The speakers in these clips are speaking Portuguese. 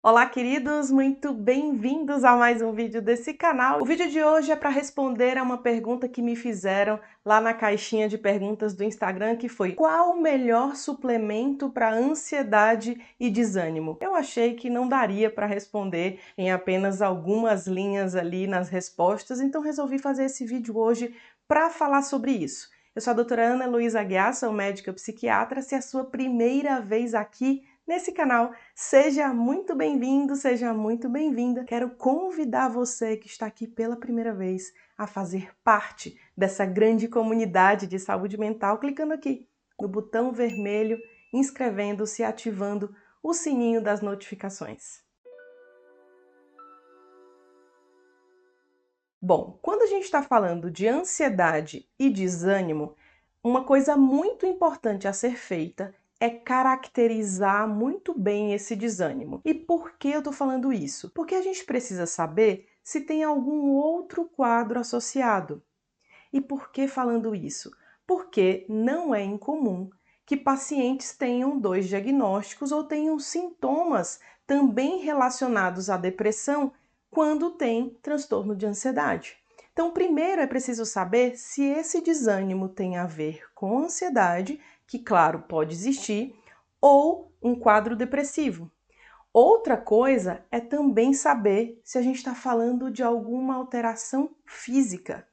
Olá, queridos! Muito bem-vindos a mais um vídeo desse canal. O vídeo de hoje é para responder a uma pergunta que me fizeram lá na caixinha de perguntas do Instagram, que foi: qual o melhor suplemento para ansiedade e desânimo? Eu achei que não daria para responder em apenas algumas linhas ali nas respostas, então resolvi fazer esse vídeo hoje para falar sobre isso. Eu sou a doutora Ana Luísa Aguiar, sou médica psiquiatra. Se é a sua primeira vez aqui nesse canal, seja muito bem-vindo, seja muito bem-vinda. Quero convidar você que está aqui pela primeira vez a fazer parte dessa grande comunidade de saúde mental, clicando aqui no botão vermelho, inscrevendo-se e ativando o sininho das notificações. Bom, quando a gente está falando de ansiedade e desânimo, uma coisa muito importante a ser feita é caracterizar muito bem esse desânimo. E por que eu estou falando isso? Porque a gente precisa saber se tem algum outro quadro associado. E por que falando isso? Porque não é incomum que pacientes tenham dois diagnósticos ou tenham sintomas também relacionados à depressão quando tem transtorno de ansiedade. Então, primeiro é preciso saber se esse desânimo tem a ver com ansiedade, que, claro, pode existir, ou um quadro depressivo. Outra coisa é também saber se a gente está falando de alguma alteração física.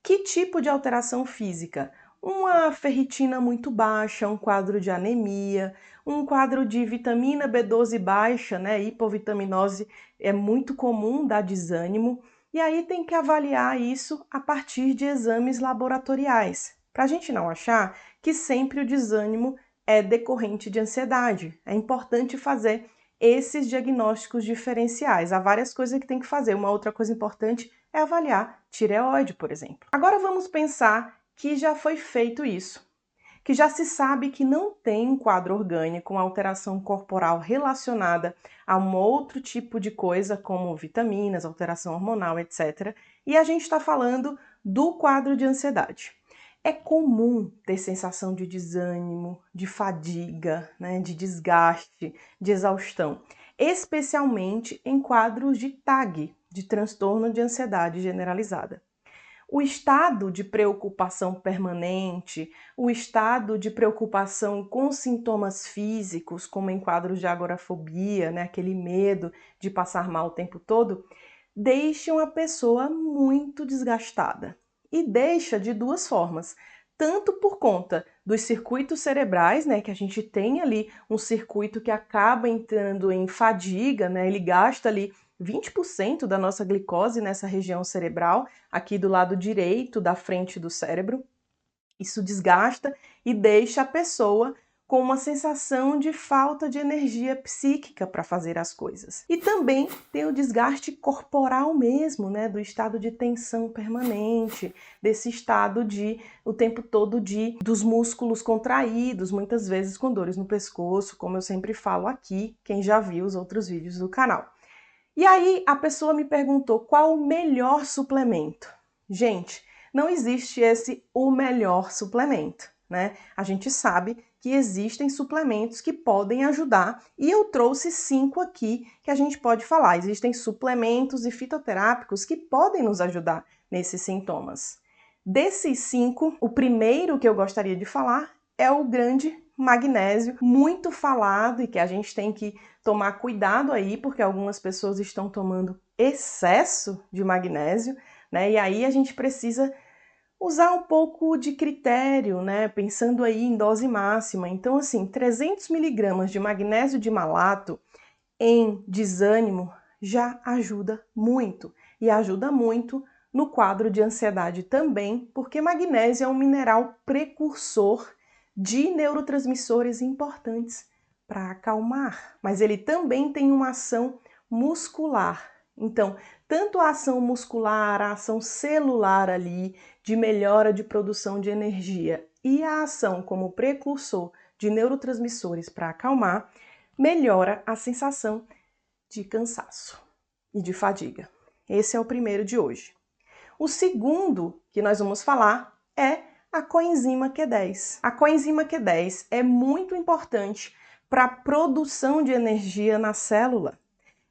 Que tipo de alteração física? Uma ferritina muito baixa, um quadro de anemia, um quadro de vitamina B12 baixa, né? Hipovitaminose é muito comum, dar desânimo. E aí tem que avaliar isso a partir de exames laboratoriais, para a gente não achar que sempre o desânimo é decorrente de ansiedade. É importante fazer esses diagnósticos diferenciais. Há várias coisas que tem que fazer. Uma outra coisa importante é avaliar tireoide, por exemplo. Agora vamos pensar que já foi feito isso, que já se sabe que não tem um quadro orgânico, uma alteração corporal relacionada a um outro tipo de coisa, como vitaminas, alteração hormonal, etc. E a gente está falando do quadro de ansiedade. É comum ter sensação de desânimo, de fadiga, né, de desgaste, de exaustão, especialmente em quadros de TAG, de transtorno de ansiedade generalizada. O estado de preocupação permanente, o estado de preocupação com sintomas físicos, como em quadros de agorafobia, né, aquele medo de passar mal o tempo todo, deixam a pessoa muito desgastada. E deixa de duas formas. Tanto por conta dos circuitos cerebrais, né, que a gente tem ali um circuito que acaba entrando em fadiga, né, ele gasta ali 20% da nossa glicose nessa região cerebral, aqui do lado direito da frente do cérebro. Isso desgasta e deixa a pessoa com uma sensação de falta de energia psíquica para fazer as coisas. E também tem o desgaste corporal mesmo, né, do estado de tensão permanente, desse estado de o tempo todo dos músculos contraídos, muitas vezes com dores no pescoço, como eu sempre falo aqui, quem já viu os outros vídeos do canal. E aí a pessoa me perguntou qual o melhor suplemento. Gente, não existe o melhor suplemento, né? A gente sabe que existem suplementos que podem ajudar e eu trouxe 5 aqui que a gente pode falar. Existem suplementos e fitoterápicos que podem nos ajudar nesses sintomas. Desses 5, o primeiro que eu gostaria de falar é o grande magnésio, muito falado e que a gente tem que tomar cuidado aí, porque algumas pessoas estão tomando excesso de magnésio, né? E aí a gente precisa usar um pouco de critério, né? Pensando aí em dose máxima. Então, assim, 300 miligramas de magnésio de malato em desânimo já ajuda muito. E ajuda muito no quadro de ansiedade também, porque magnésio é um mineral precursor de neurotransmissores importantes para acalmar, mas ele também tem uma ação muscular. Então, tanto a ação muscular, a ação celular ali, de melhora de produção de energia, e a ação como precursor de neurotransmissores para acalmar, melhora a sensação de cansaço e de fadiga. Esse é o primeiro de hoje. O segundo que nós vamos falar é a coenzima Q10. A coenzima Q10 é muito importante para a produção de energia na célula.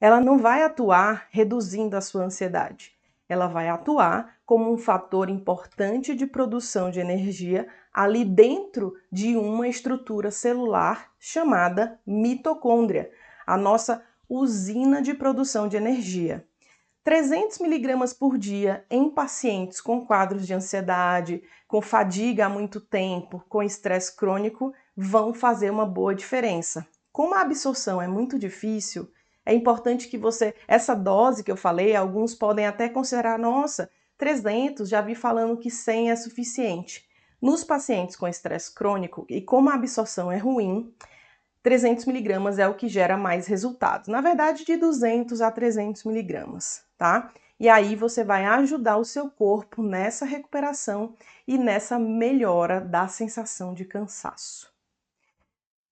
ela não vai atuar reduzindo a sua ansiedade. Ela vai atuar como um fator importante de produção de energia ali dentro de uma estrutura celular chamada mitocôndria, a nossa usina de produção de energia. 300 miligramas por dia em pacientes com quadros de ansiedade, com fadiga há muito tempo, com estresse crônico, vão fazer uma boa diferença. Como a absorção é muito difícil, é importante que essa dose que eu falei, alguns podem até considerar, nossa, 300, já vi falando que 100 é suficiente. Nos pacientes com estresse crônico e como a absorção é ruim, 300 miligramas é o que gera mais resultados. Na verdade, de 200 a 300 miligramas, tá? E aí você vai ajudar o seu corpo nessa recuperação e nessa melhora da sensação de cansaço.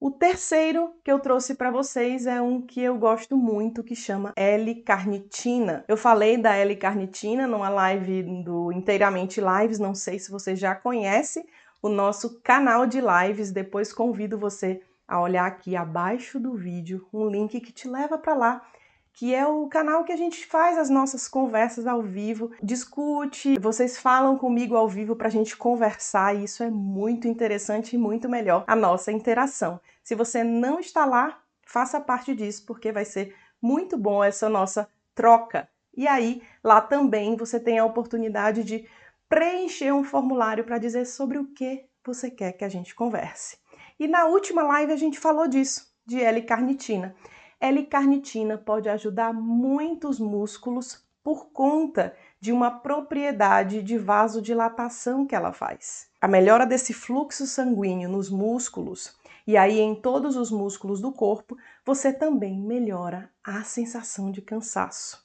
O terceiro que eu trouxe para vocês é um que eu gosto muito, que chama L-carnitina. Eu falei da L-carnitina numa live do Inteiramente Lives, não sei se você já conhece o nosso canal de lives, depois convido você a olhar aqui abaixo do vídeo um link que te leva para lá, que é o canal que a gente faz as nossas conversas ao vivo, discute, vocês falam comigo ao vivo para a gente conversar e isso é muito interessante e muito melhor a nossa interação. Se você não está lá, faça parte disso porque vai ser muito bom essa nossa troca. E aí, lá também você tem a oportunidade de preencher um formulário para dizer sobre o que você quer que a gente converse. E na última live a gente falou disso, de L-carnitina. L-carnitina pode ajudar muitos músculos por conta de uma propriedade de vasodilatação que ela faz. A melhora desse fluxo sanguíneo nos músculos e aí em todos os músculos do corpo, você também melhora a sensação de cansaço,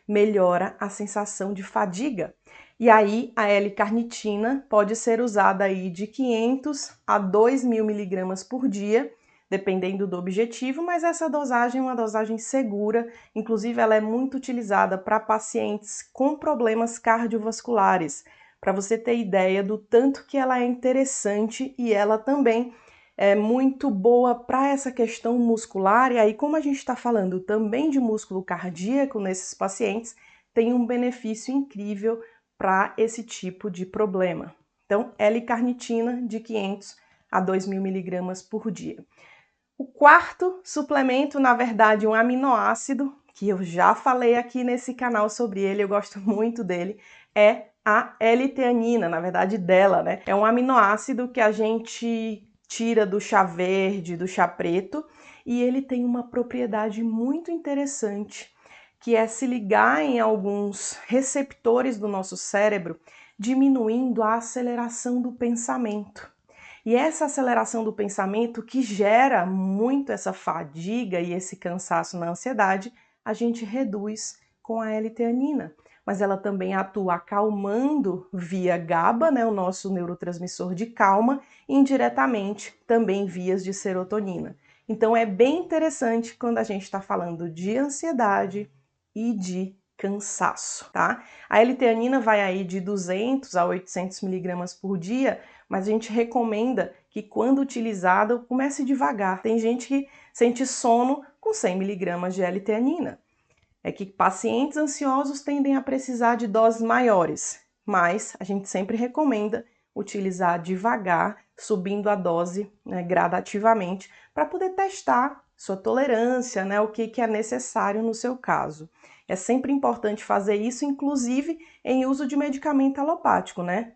melhora a sensação de fadiga. E aí a L-carnitina pode ser usada aí de 500 a 2.000 miligramas por dia, dependendo do objetivo, mas essa dosagem é uma dosagem segura, inclusive ela é muito utilizada para pacientes com problemas cardiovasculares, para você ter ideia do tanto que ela é interessante e ela também é muito boa para essa questão muscular, e aí como a gente está falando também de músculo cardíaco nesses pacientes, tem um benefício incrível para esse tipo de problema. Então, L-carnitina de 500 a 2.000 miligramas por dia. O quarto suplemento, na verdade, um aminoácido, que eu já falei aqui nesse canal sobre ele, eu gosto muito dele, é a L-teanina, na verdade dela, né? É um aminoácido que a gente tira do chá verde, do chá preto, e ele tem uma propriedade muito interessante, que é se ligar em alguns receptores do nosso cérebro, diminuindo a aceleração do pensamento. E essa aceleração do pensamento que gera muito essa fadiga e esse cansaço na ansiedade, a gente reduz com a L-teanina. Mas ela também atua acalmando via GABA, né, o nosso neurotransmissor de calma, e indiretamente também vias de serotonina. Então é bem interessante quando a gente está falando de ansiedade e de cansaço, tá? A L-teanina vai aí de 200 a 800 miligramas por dia, mas a gente recomenda que quando utilizado comece devagar. Tem gente que sente sono com 100 miligramas de L-teanina. É que pacientes ansiosos tendem a precisar de doses maiores, mas a gente sempre recomenda utilizar devagar, subindo a dose, né, gradativamente, para poder testar sua tolerância, né, o que é necessário no seu caso. É sempre importante fazer isso, inclusive em uso de medicamento alopático, né?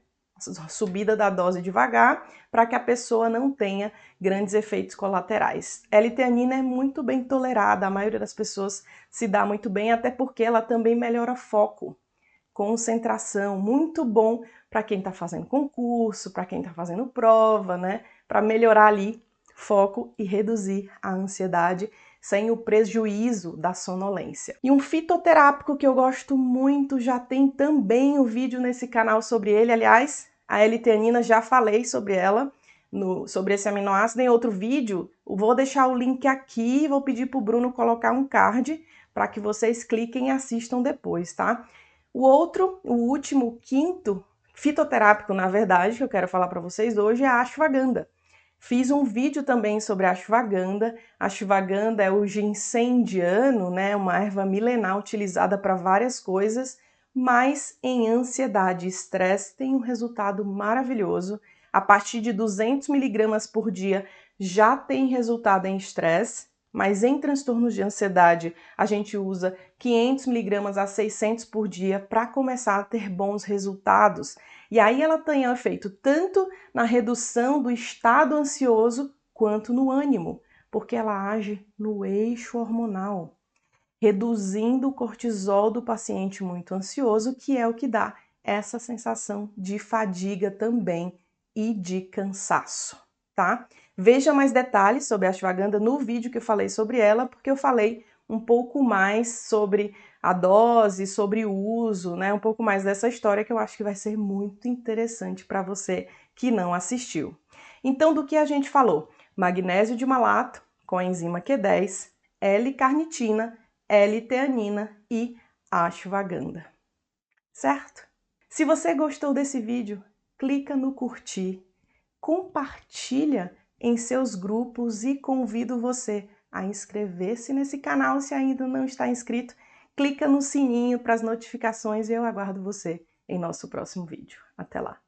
Subida da dose devagar, para que a pessoa não tenha grandes efeitos colaterais. L-teanina é muito bem tolerada, a maioria das pessoas se dá muito bem, até porque ela também melhora foco, concentração, muito bom para quem está fazendo concurso, para quem está fazendo prova, né? Para melhorar ali foco e reduzir a ansiedade sem o prejuízo da sonolência. E um fitoterápico que eu gosto muito, já tem também um vídeo nesse canal sobre ele, aliás, a L-teanina, já falei sobre ela, sobre esse aminoácido em outro vídeo. Vou deixar o link aqui, vou pedir para o Bruno colocar um card para que vocês cliquem e assistam depois, tá? O último, quinto fitoterápico, na verdade, que eu quero falar para vocês hoje é a ashwagandha. Fiz um vídeo também sobre a ashwagandha. A ashwagandha é o ginseng indiano, né? Uma erva milenar utilizada para várias coisas, mas em ansiedade e estresse tem um resultado maravilhoso. A partir de 200 miligramas por dia já tem resultado em estresse, mas em transtornos de ansiedade a gente usa 500 miligramas a 600 por dia para começar a ter bons resultados. E aí ela tem efeito tanto na redução do estado ansioso quanto no ânimo, porque ela age no eixo hormonal, reduzindo o cortisol do paciente muito ansioso, que é o que dá essa sensação de fadiga também e de cansaço, tá? Veja mais detalhes sobre a ashwagandha no vídeo que eu falei sobre ela, porque eu falei um pouco mais sobre a dose, sobre o uso, né? Um pouco mais dessa história que eu acho que vai ser muito interessante para você que não assistiu. Então, do que a gente falou? Magnésio de malato com a enzima Q10, L-carnitina, L-teanina e ashwagandha, certo? Se você gostou desse vídeo, clica no curtir, compartilha em seus grupos e convido você a inscrever-se nesse canal se ainda não está inscrito. Clica no sininho para as notificações e eu aguardo você em nosso próximo vídeo. Até lá!